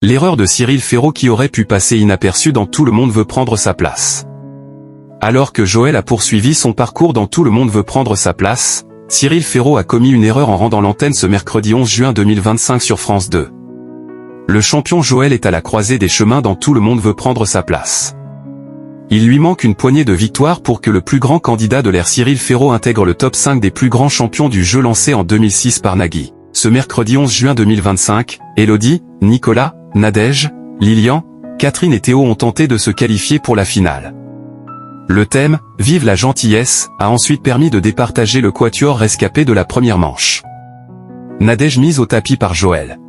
L'erreur de Cyril Ferraud qui aurait pu passer inaperçue dans Tout le monde veut prendre sa place. Alors que Joël a poursuivi son parcours dans Tout le monde veut prendre sa place, Cyril Ferraud a commis une erreur en rendant l'antenne ce mercredi 11 juin 2025 sur France 2. Le champion Joël est à la croisée des chemins dans Tout le monde veut prendre sa place. Il lui manque une poignée de victoires pour que le plus grand candidat de l'ère Cyril Ferraud intègre le top 5 des plus grands champions du jeu lancé en 2006 par Nagui. Ce mercredi 11 juin 2025, Elodie, Nicolas, Nadège, Lilian, Catherine et Théo ont tenté de se qualifier pour la finale. Le thème « Vive la gentillesse » a ensuite permis de départager le quatuor rescapé de la première manche. Nadège mise au tapis par Joël.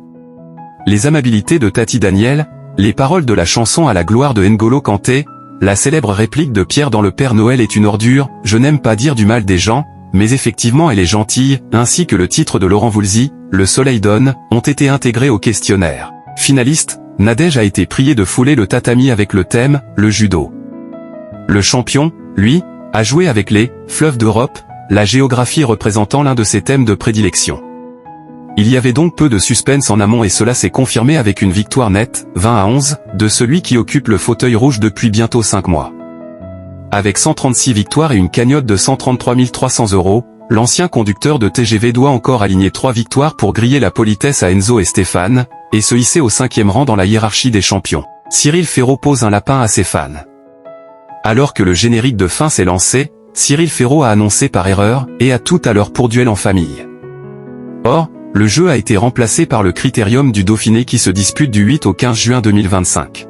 Les amabilités de Tati Daniel, les paroles de la chanson à la gloire de N'Golo Kanté, la célèbre réplique de Pierre dans Le Père Noël est une ordure, je n'aime pas dire du mal des gens, mais effectivement elle est gentille, ainsi que le titre de Laurent Voulzy, Le soleil donne, ont été intégrés au questionnaire. Finaliste, Nadège a été priée de fouler le tatami avec le thème, le judo. Le champion, lui, a joué avec les fleuves d'Europe, la géographie représentant l'un de ses thèmes de prédilection. Il y avait donc peu de suspense en amont et cela s'est confirmé avec une victoire nette, 20-11, de celui qui occupe le fauteuil rouge depuis bientôt 5 mois. Avec 136 victoires et une cagnotte de 133 300 €, l'ancien conducteur de TGV doit encore aligner 3 victoires pour griller la politesse à Enzo et Stéphane, et se hisser au 5e rang dans la hiérarchie des champions. Cyril Ferraud pose un lapin à ses fans. Alors que le générique de fin s'est lancé, Cyril Ferraud a annoncé par erreur « et à tout à l'heure pour duel en famille ». Or, le jeu a été remplacé par le Critérium du Dauphiné qui se dispute du 8 au 15 juin 2025.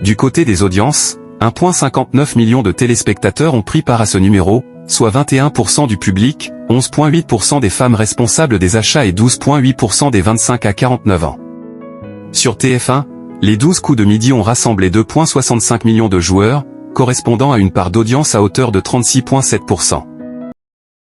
Du côté des audiences, 1,59 million de téléspectateurs ont pris part à ce numéro, soit 21% du public, 11,8% des femmes responsables des achats et 12,8% des 25 à 49 ans. Sur TF1, les 12 coups de midi ont rassemblé 2,65 millions de joueurs, correspondant à une part d'audience à hauteur de 36,7%.